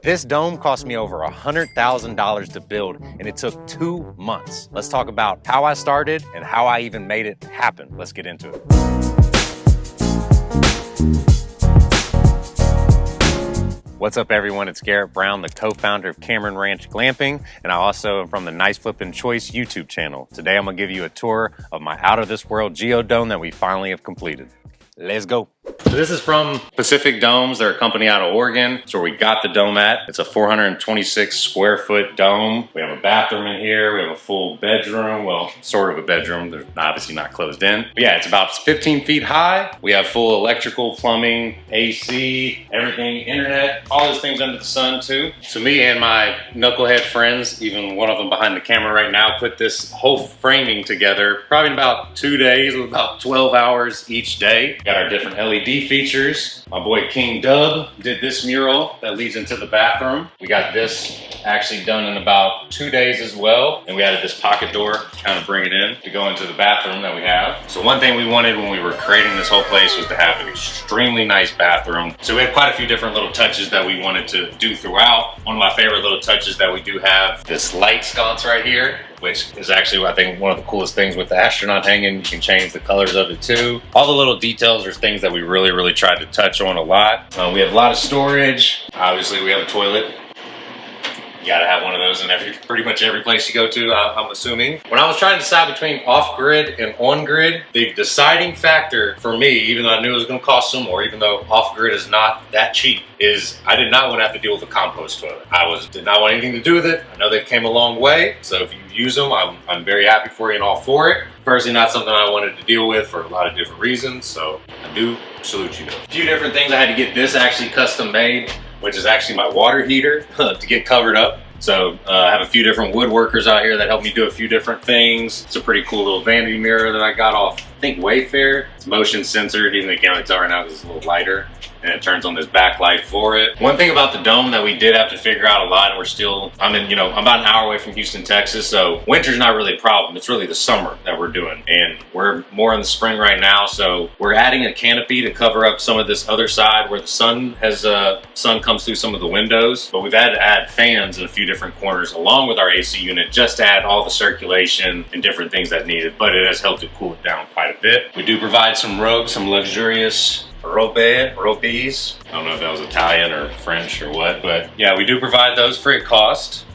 This dome cost me over $100,000 to build, and it took 2 months. Let's talk about how I started and how I even made it happen. Let's get into it. What's up, everyone? It's Garrett Brown, the co-founder of Cameron Ranch Glamping, and I also am from the Nice Flippin' Choice YouTube channel. Today, I'm gonna give you a tour of my out-of-this-world geodome that we finally have completed. Let's go. So this is from Pacific Domes. They're a company out of Oregon. That's where we got the dome at. It's a 426 square foot dome. We have a bathroom in here. We have a full bedroom. Well, sort of a bedroom. They're obviously not closed in. But yeah, it's about 15 feet high. We have full electrical, plumbing, AC, everything, internet, all those things under the sun too. So me and my knucklehead friends, even one of them behind the camera right now, put this whole framing together probably in about 2 days with about 12 hours each day. Got our different LED features. My boy King Dub did this mural that leads into the bathroom. We got this actually done in about 2 days as well. And we added this pocket door to kind of bring it in to go into the bathroom that we have. So one thing we wanted when we were creating this whole place was to have an extremely nice bathroom. So we had quite a few different little touches that we wanted to do throughout. One of my favorite little touches that we do have, this light sconce right here, which is actually, I think, one of the coolest things with the astronaut hanging. You can change the colors of it too. All the little details are things that we really tried to touch on a lot. We have a lot of storage. Obviously, we have a toilet. You gotta have one of those in pretty much every place you go to, I'm assuming. When I was trying to decide between off-grid and on-grid, the deciding factor for me, even though I knew it was gonna cost some more, even though off-grid is not that cheap, is I did not want to have to deal with a compost toilet. Did not want anything to do with it. I know they've came a long way, so if you use them, I'm very happy for you and all for it. Personally, not something I wanted to deal with for a lot of different reasons, so I do salute you. A few different things. I had to get this actually custom made, which is actually my water heater to get covered up. So I have a few different woodworkers out here that help me do a few different things. It's a pretty cool little vanity mirror that I got off, I think, Wayfair. It's motion censored, even though you can't really tell right now because it's a little lighter. And it turns on this backlight for it. One thing about the dome that we did have to figure out a lot, and I'm about an hour away from Houston, Texas, so winter's not really a problem. It's really the summer that we're doing. And we're more in the spring right now, so we're adding a canopy to cover up some of this other side where the sun comes through some of the windows. But we've had to add fans in a few different corners along with our AC unit just to add all the circulation and different things that needed, but it has helped to cool it down quite a bit. We do provide some rugs, some luxurious robes. I don't know if that was Italian or French or what, but yeah, we do provide those free at cost.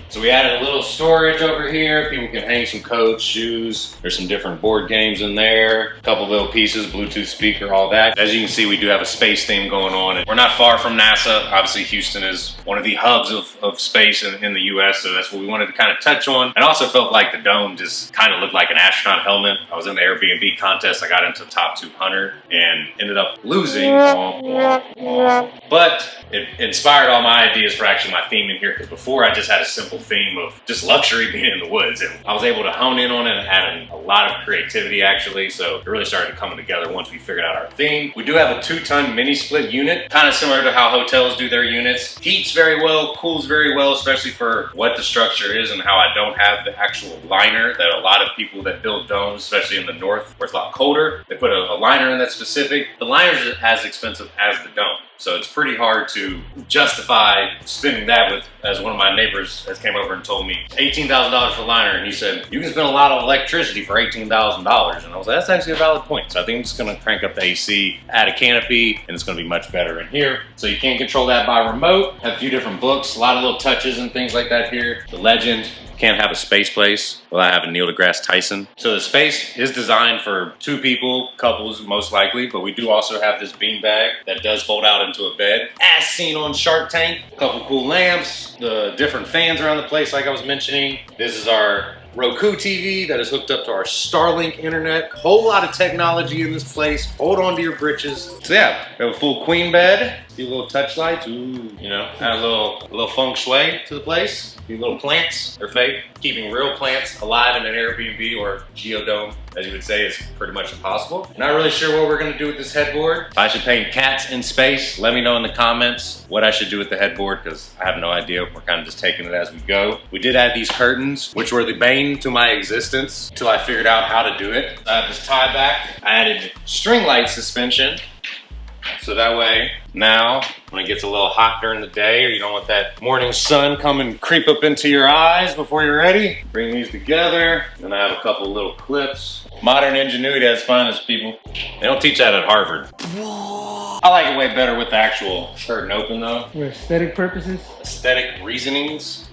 So we added a little storage over here. People can hang some coats, shoes. There's some different board games in there. A couple little pieces, Bluetooth speaker, all that. As you can see, we do have a space theme going on. And we're not far from NASA. Obviously, Houston is one of the hubs of space in the US, so that's what we wanted to kind of touch on. And also felt like the dome just kind of looked like an astronaut helmet. I was in the Airbnb contest. I got into the top 200 and ended up losing. But it inspired all my ideas for actually my theme in here, because before I just had a simple theme of just luxury being in the woods, and I was able to hone in on it and add a lot of creativity actually, so it really started coming together once we figured out our theme. We do have a 2-ton mini split unit, kind of similar to how hotels do their units. Heats very well, cools very well, especially for what the structure is and how I don't have the actual liner that a lot of people that build domes, especially in the north where it's a lot colder, they put a liner in that's specific. The liner is as expensive as the dome. So it's pretty hard to justify spending that with, as one of my neighbors has came over and told me, $18,000 for liner. And he said, you can spend a lot of electricity for $18,000. And I was like, that's actually a valid point. So I think I'm just gonna crank up the AC, add a canopy, and it's gonna be much better in here. So you can control that by remote. Have a few different books, a lot of little touches and things like that here. The Legend. Can't have a space place without having Neil deGrasse Tyson. So the space is designed for 2 people, couples most likely, but we do also have this beanbag that does fold out into a bed, as seen on Shark Tank. A couple cool lamps, the different fans around the place like I was mentioning. This is our Roku TV that is hooked up to our Starlink internet. Whole lot of technology in this place. Hold on to your britches. So yeah, we have a full queen bed. A few little touch lights. Ooh, add a little feng shui to the place. A few little plants. They're fake. Keeping real plants alive in an Airbnb or geodome, as you would say, is pretty much impossible. Not really sure what we're gonna do with this headboard. If I should paint cats in space, let me know in the comments what I should do with the headboard, because I have no idea. We're kind of just taking it as we go. We did add these curtains, which were the bane to my existence until I figured out how to do it. I have this tie back. I added string light suspension So that way, now, when it gets a little hot during the day, or you don't want that morning sun come and creep up into your eyes before you're ready, bring these together. And I have a couple little clips. Modern ingenuity has finest, people. They don't teach that at Harvard. I like it way better with the actual curtain open, though. For aesthetic purposes? Aesthetic reasonings.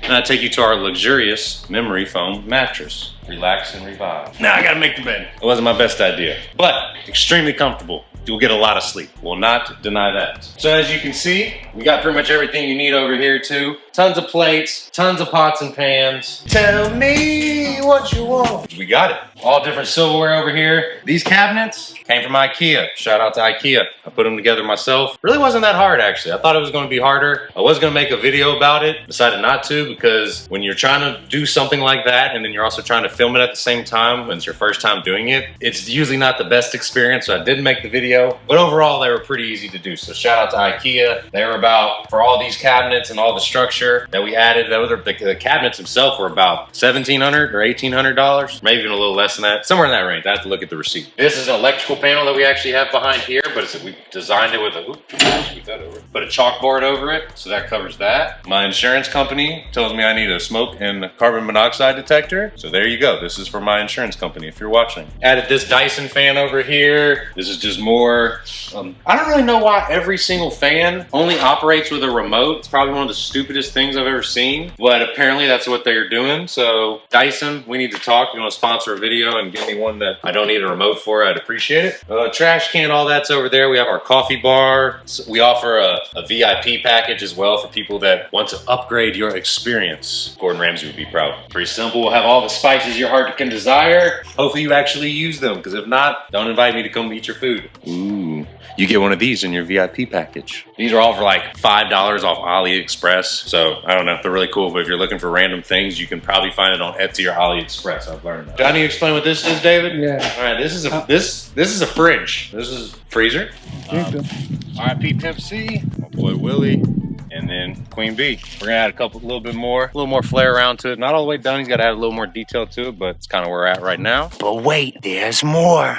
And I take you to our luxurious memory foam mattress. Relax and revive. Now I gotta make the bed. It wasn't my best idea, but extremely comfortable. You'll get a lot of sleep. Will not deny that. So as you can see, we got pretty much everything you need over here too. Tons of plates, tons of pots and pans. Tell me what you want. We got it. All different silverware over here. These cabinets came from IKEA. Shout out to IKEA. I put them together myself. Really wasn't that hard actually. I thought it was gonna be harder. I was gonna make a video about it. Decided not to because when you're trying to do something like that and then you're also trying to film it at the same time when it's your first time doing it, it's usually not the best experience. So I didn't make the video, but overall they were pretty easy to do. So shout out to IKEA. They were about, for all these cabinets and all the structure that we added, the cabinets themselves were about $1,700 or $1,800, maybe even a little less than that, somewhere in that range. I have to look at the receipt. This is an electrical panel that we actually have behind here, but we designed it with put a chalkboard over it, so that covers that. My insurance company tells me I need a smoke and carbon monoxide detector, so there you go. This is for my insurance company if you're watching. Added this Dyson fan over here. This is just more, I don't really know why every single fan only operates with a remote. It's probably one of the stupidest things I've ever seen, but apparently that's what they're doing. So Dyson, we need to talk. You want to sponsor a video and give me one that I don't need a remote for, I'd appreciate it. Trash can, all that's over there. We have our coffee bar. So we offer a VIP package as well for people that want to upgrade your experience. Gordon Ramsay would be proud. Pretty simple. We'll have all the spices your heart can desire. Hopefully you actually use them, because if not, don't invite me to come eat your food. Ooh. You get one of these in your VIP package. These are all for like $5 off AliExpress. So I don't know, they're really cool, but if you're looking for random things, you can probably find it on Etsy or AliExpress. I've learned that. Do I need to explain what this is, David? Yeah. All right, this is a fridge. This is a freezer. RIP Pimp C, my boy Willie, and then Queen Bee. We're gonna add a little more flair around to it. Not all the way done, he's gotta add a little more detail to it, but it's kind of where we're at right now. But wait, there's more.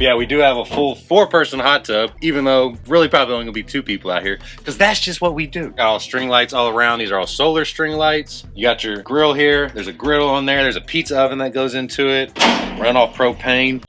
Yeah, we do have a full 4-person hot tub, even though really probably only gonna be 2 people out here, because that's just what we do. Got all string lights all around. These are all solar string lights. You got your grill here. There's a griddle on there. There's a pizza oven that goes into it. Run off propane.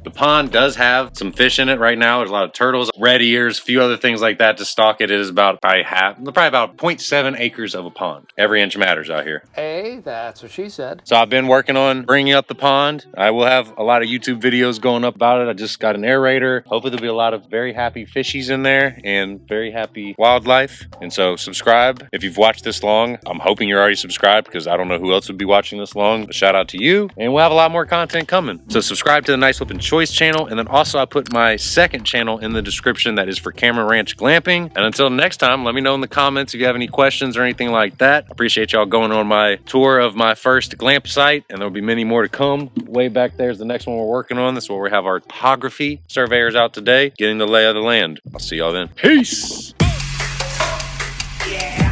The pond does have some fish in it right now. There's a lot of turtles, red ears, a few other things like that to stock it. It is about probably about 0.7 acres of a pond. Every inch matters out here. Hey, that's what she said. So I've been working on bringing up the pond. I will have a lot of YouTube videos going up about it. I just got an aerator. Hopefully there'll be a lot of very happy fishies in there and very happy wildlife. And so subscribe if you've watched this long. I'm hoping you're already subscribed because I don't know who else would be watching this long. But shout out to you. And we'll have a lot more content coming. So subscribe to the Nice Flippin' Choice channel, and then also I put my second channel in the description that is for Cameron Ranch Glamping. And until next time, let me know in the comments if you have any questions or anything like that. I appreciate y'all going on my tour of my first glamp site, and there'll be many more to come. Way back there is the next one we're working on. This is where we have our topography surveyors out today, getting the lay of the land. I'll see y'all then. Peace! Yeah.